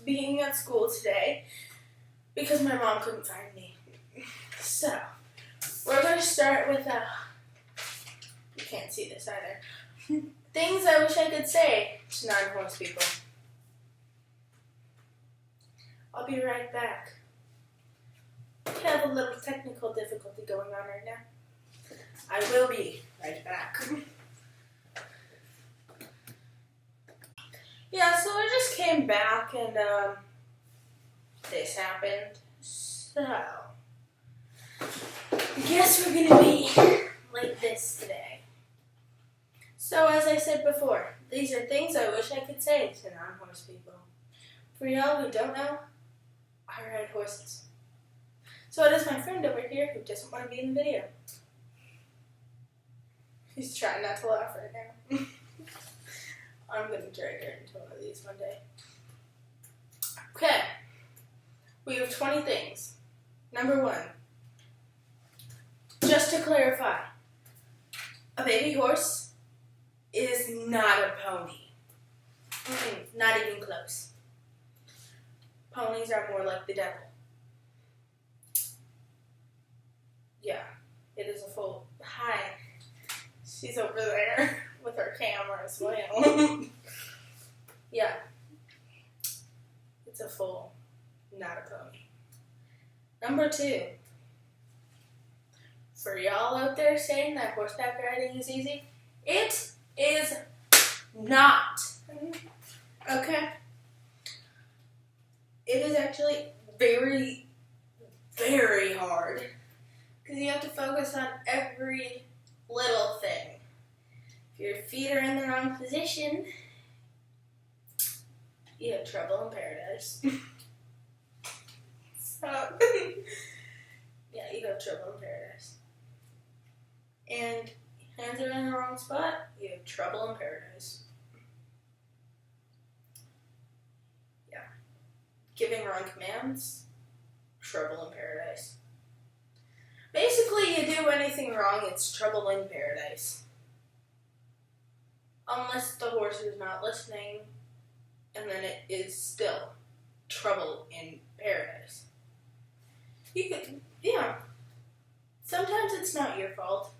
Being at school today because my mom couldn't find me. So, we're going to start with you can't see this either. Things I wish I could say to non-horse people. I'll be right back. We have a little technical difficulty going on right now. I will be right back. Yeah, so I just came back and this happened. So, I guess we're gonna be like this today. So, as I said before, these are things I wish I could say to non-horse people. For y'all who don't know, I ride horses. So does my friend over here who doesn't want to be in the video. He's trying not to laugh right now. I'm going to drag her into one of these one day. Okay. We have 20 things. Number 1. Just to clarify, a baby horse is not a pony. Not even close. Ponies are more like the devil. Yeah, it is a full... Hi. She's over there with her camera as well. Yeah. It's a full, not a pony. Number 2. For y'all out there saying that horseback riding is easy, it is not. Okay? It is actually very, very hard. Because you have to focus on every little thing. If your feet are in the wrong position, you have trouble in paradise. So, yeah, you have trouble in paradise. And hands are in the wrong spot, you have trouble in paradise. Yeah. Giving wrong commands, trouble in paradise. Basically, you do anything wrong, it's trouble in paradise. Unless the horse is not listening, and then it is still trouble in paradise. You could, yeah. Sometimes it's not your fault,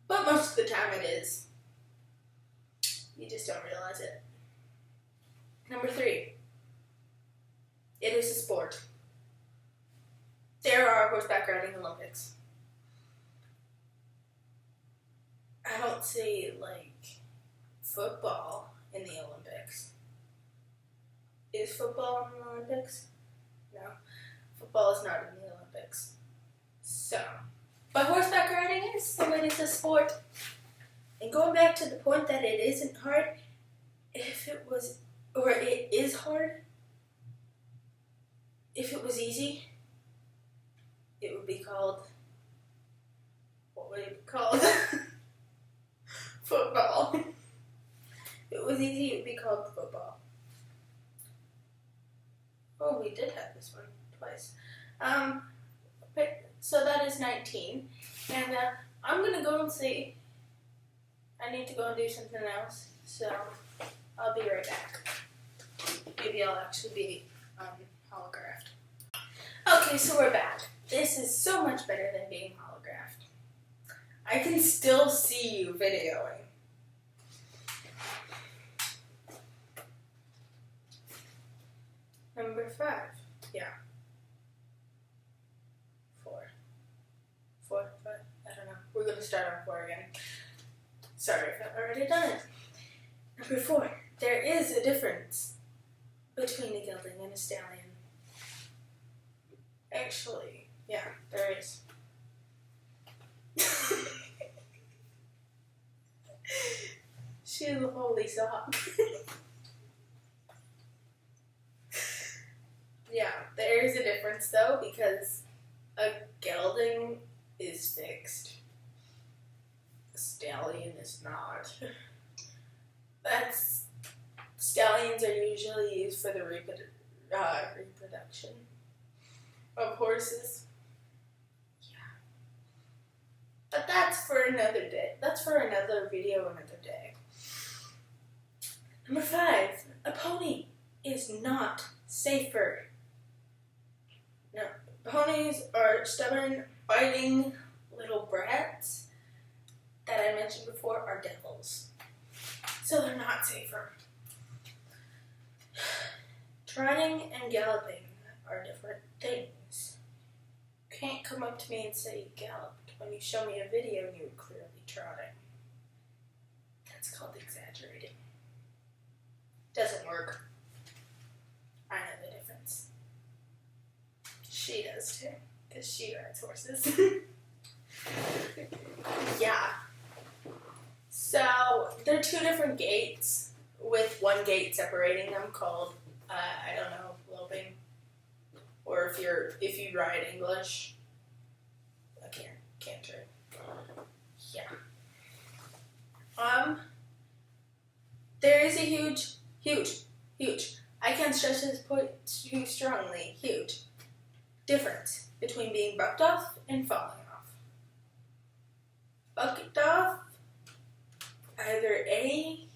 but most of the time it is. You just don't realize it. Number 3. It is a sport. There are horseback riding Olympics. I don't see, like, football in the Olympics. Is football in the Olympics? No. Football is not in the Olympics. So, but horseback riding is, so it is a sport. And going back to the point that it isn't hard, if it was, or it is hard, if it was easy, it would be called, what would it be called? Football. If it was easy, it would be called football. Oh, we did have this one twice. So that is 19. And I'm going to go and see. I need to go and do something else. So I'll be right back. Maybe I'll actually be holographed. Okay, so we're back. This is so much better than being holographed. I can still see you videoing. Number 5. Yeah. 4. 4, 5. I don't know. We're going to start on 4 again. Sorry if I've already done it. Number 4. There is a difference between a gelding and a stallion. Actually, yeah, there is. She is a holy sock. There's a difference though, because a gelding is fixed. A stallion is not. Stallions are usually used for the reproduction of horses. Yeah. But that's for another day. That's for another video another day. Number 5. A pony is not safer. No. Ponies are stubborn, biting little brats that I mentioned before are devils. So they're not safer. Trotting and galloping are different things. You can't come up to me and say you galloped when you show me a video and you were clearly trotting. That's called exaggerating. Doesn't work. I know the difference. She does too, because she rides horses. Yeah. So, they're 2 different gaits, with 1 gait separating them called, I don't know, loping. Or if you ride English, a canter. Yeah. There is a huge, I can't stress this point too strongly, huge difference between being bucked off and falling off. Bucked off, either A,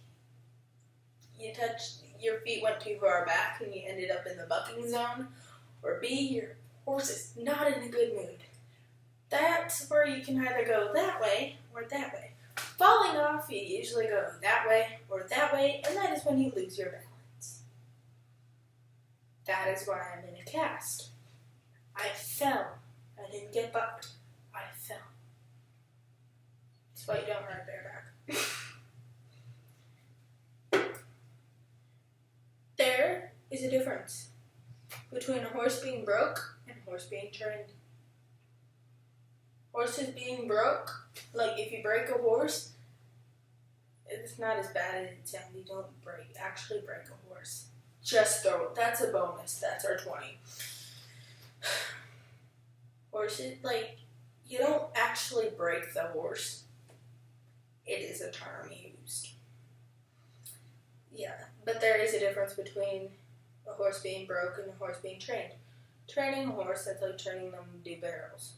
your feet went too far back and you ended up in the bucking zone, or B, your horse is not in a good mood. That's where you can either go that way or that way. Falling off, you usually go that way or that way, and that is when you lose your balance. That is why I'm in a cast. I fell. I didn't get bucked. I fell. That's why you don't ride bareback. There is a difference between a horse being broke and a horse being trained. Horses being broke, like if you break a horse, it's not as bad as it sounds. You don't actually break a horse. That's a bonus. That's our 20. Horses, you don't actually break the horse. It is a term used. Yeah, but there is a difference between a horse being broke and a horse being trained. Training a horse, that's like training them to do barrels.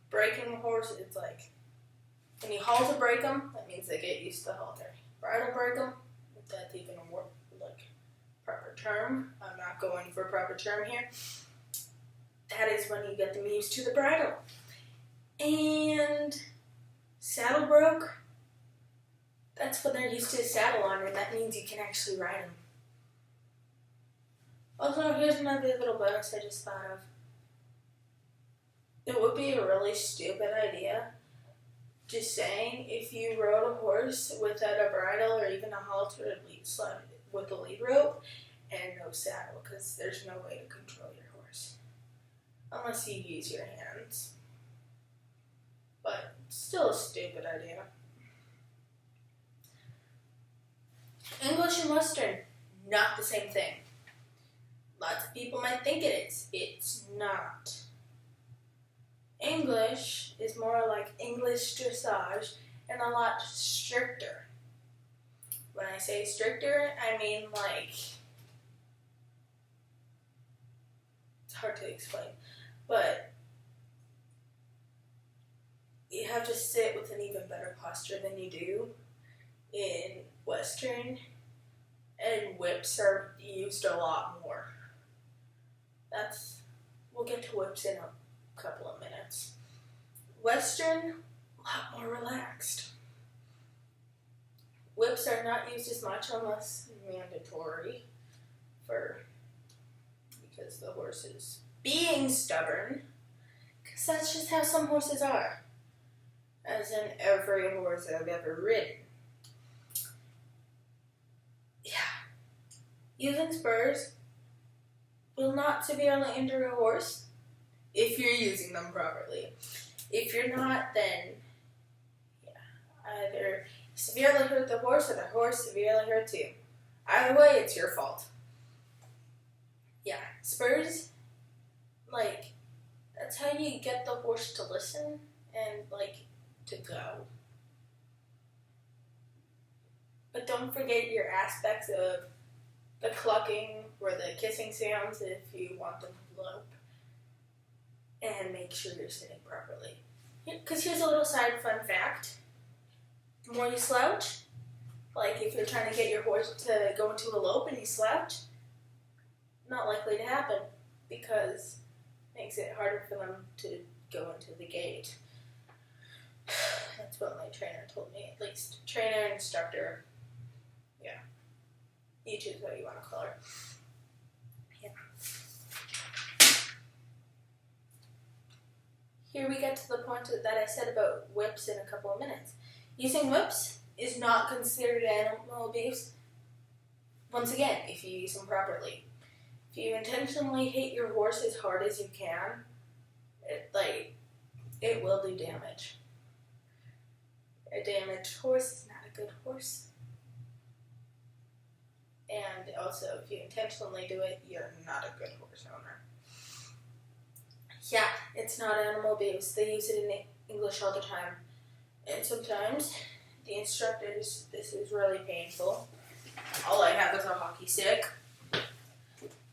Breaking a horse, it's like, when you halter break them, that means they get used to the halter. Bridle break them, if that's even a proper term. I'm not going for a proper term here. That is when you get them used to the bridle. And saddle broke, that's when they're used to a saddle on, and that means you can actually ride them. Also, here's another little bonus I just thought of. It would be a really stupid idea, just saying, if you rode a horse without a bridle or even a halter with a lead rope and no saddle, because there's no way to control your horse. Unless you use your hands. But still a stupid idea. English and Western, not the same thing. Lots of people might think it is. It's not. English is more like English dressage and a lot stricter. When I say stricter, I mean it's hard to explain, but you have to sit with an even better posture than you do in Western, and whips are used a lot more. We'll get to whips in a couple of minutes. Western, a lot more relaxed. Whips are not used as much unless mandatory because the horse is being stubborn, because that's just how some horses are, as in every horse I've ever ridden. Yeah. Using spurs will not severely injure a horse if you're using them properly. If you're not, then either severely hurt the horse or the horse severely hurts you. Either way, it's your fault. Yeah, spurs like, that's how you get the horse to listen and, like, to go. But don't forget your aspects of the clucking or the kissing sounds if you want them to lope. And make sure you're sitting properly. Because here's a little side fun fact. The more you slouch, like if you're trying to get your horse to go into a lope and you slouch, not likely to happen because it makes it harder for them to go into the gate. That's what my trainer told me, at least. Trainer, instructor, yeah. You choose what you want to call her. Yeah. Here we get to the point that I said about whips in a couple of minutes. Using whips is not considered animal abuse. Once again, if you use them properly. If you intentionally hit your horse as hard as you can, it will do damage. A damaged horse is not a good horse. And also, if you intentionally do it, you're not a good horse owner. Yeah, it's not animal abuse. They use it in English all the time. And sometimes, the instructors, this is really painful. All I have is a hockey stick.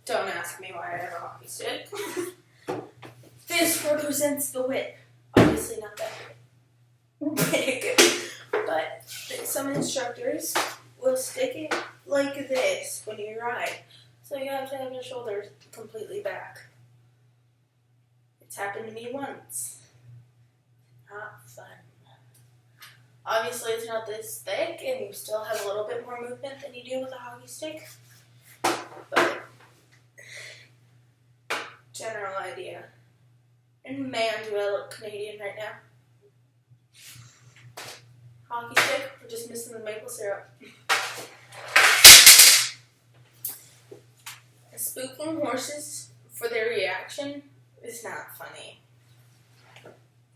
Don't ask me why I have a hockey stick. This represents the whip. Obviously not that big. But some instructors will stick it like this when you ride. So you have to have your shoulders completely back. It's happened to me once. Not fun. Obviously it's not this thick and you still have a little bit more movement than you do with a hockey stick. But general idea. And man, do I look Canadian right now. Hockey stick, we're just missing the maple syrup. Spooking horses for their reaction is not funny.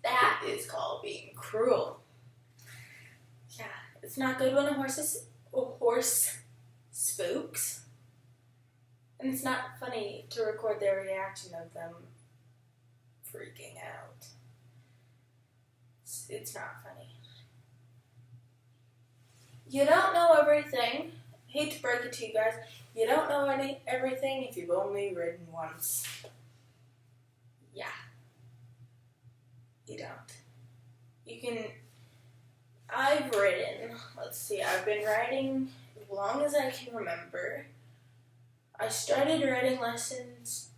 That is called being cruel. Yeah, it's not good when a horse spooks. And it's not funny to record their reaction of them freaking out. It's not funny. You don't know everything. Hate to break it to you guys. You don't know everything if you've only ridden once. Yeah. You don't. I've ridden, I've been riding as long as I can remember. I started riding lessons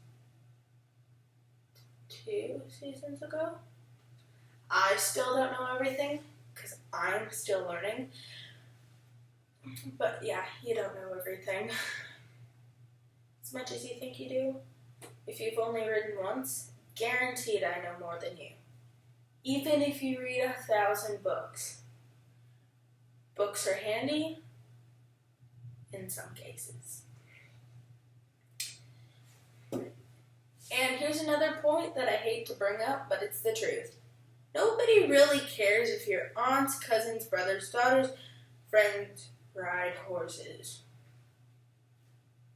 2 seasons ago. I still don't know everything because I'm still learning. But yeah, you don't know everything. As much as you think you do. If you've only ridden once, guaranteed I know more than you. Even if you read 1,000 books. Books are handy in some cases. And here's another point that I hate to bring up, but it's the truth. Nobody really cares if your aunts, cousins, brothers, daughters, friends ride horses.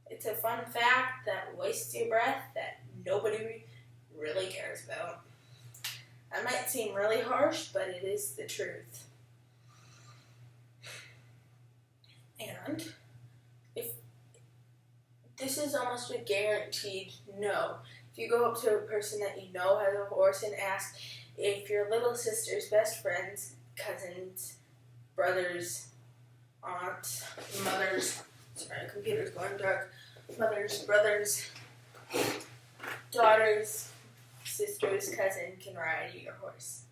It's a fun fact that wastes your breath that nobody really cares about. That might seem really harsh, but it is the truth. And if this is almost a guaranteed no. If you go up to a person that you know has a horse and ask if your little sister's best friends, cousins, brothers, aunts, mothers, sorry, computer's going dark, mothers, brothers, daughters, sisters, cousin can ride your horse.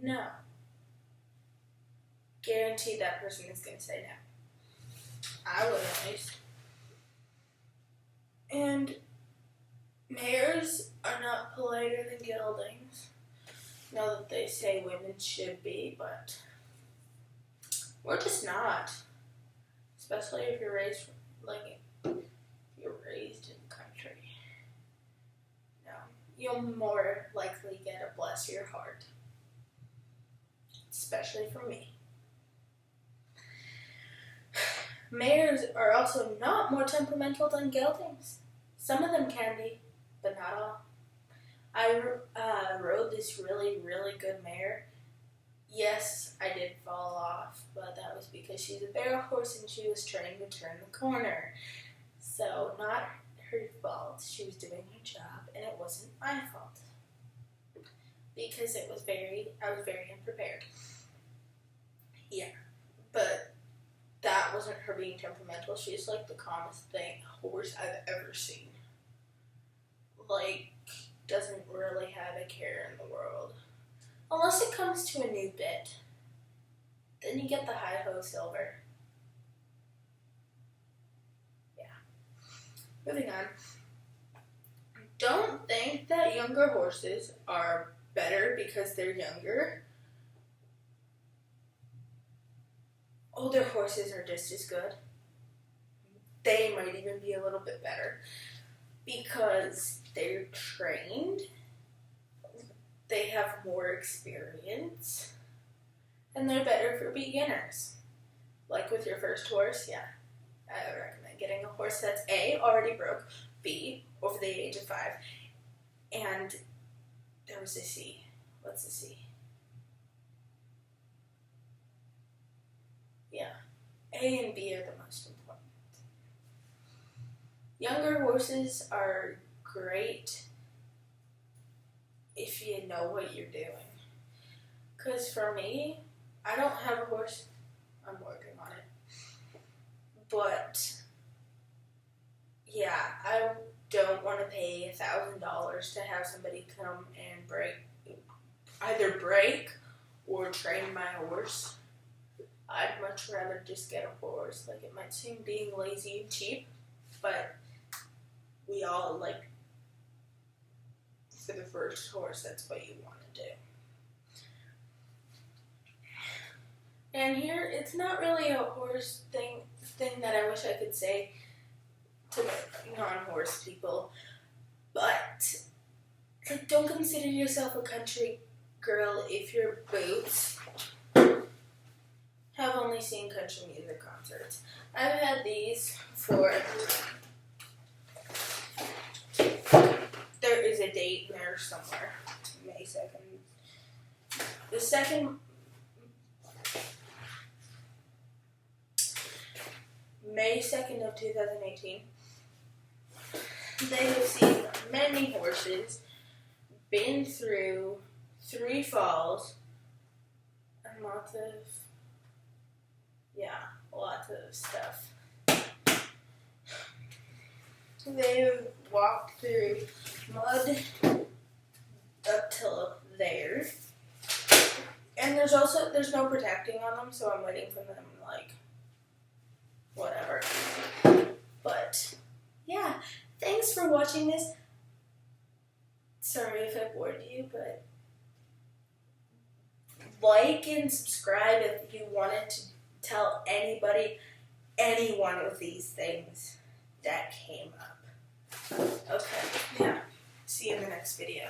No. Guaranteed that person is going to say no. I would at least. And mares are not politer than geldings. Know that they say women should be, but we're just not. Especially if you're raised in country. No, you'll more likely get a bless your heart. Especially from me. Mares are also not more temperamental than geldings. Some of them can be, but not all. I rode this really, really good mare. Yes, I did fall off, but that was because she's a barrel horse and she was trying to turn the corner. So, not her fault. She was doing her job, and it wasn't my fault. Because I was very unprepared. Yeah, but that wasn't her being temperamental. She's like the calmest horse I've ever seen. Like, doesn't really have a care in the world. Unless it comes to a new bit. Then you get the Hi-Ho Silver. Yeah. Moving on. Don't think that younger horses are better because they're younger. Older horses are just as good. They might even be a little bit better because they're trained, they have more experience, and they're better for beginners. Like with your first horse, yeah, I recommend getting a horse that's A, already broke, B, over the age of 5, and there was a C. What's the C? Yeah, A and B are the most important. Younger horses are great if you know what you're doing. Because for me, I don't have a horse. I'm working on it. But, yeah, I don't want to pay $1,000 to have somebody come and either break or train my horse. I'd much rather just get a horse. Like, it might seem being lazy and cheap, but we all, like, for the first horse, that's what you want to do. And here, it's not really a horse thing that I wish I could say to non-horse people, but, like, don't consider yourself a country girl if your boots have only seen country music concerts. I've had these for... There is a date in there somewhere. May 2nd. The second... May 2nd of 2018. They have seen many horses, been through 3 falls, and lots of stuff. They've walked through mud up till there. And there's no protecting on them, so I'm waiting for them, like, whatever. But, yeah, thanks for watching this. Sorry if I bored you, but like and subscribe if you wanted to tell anybody any one of these things that came up. Okay, yeah. See you in the next video.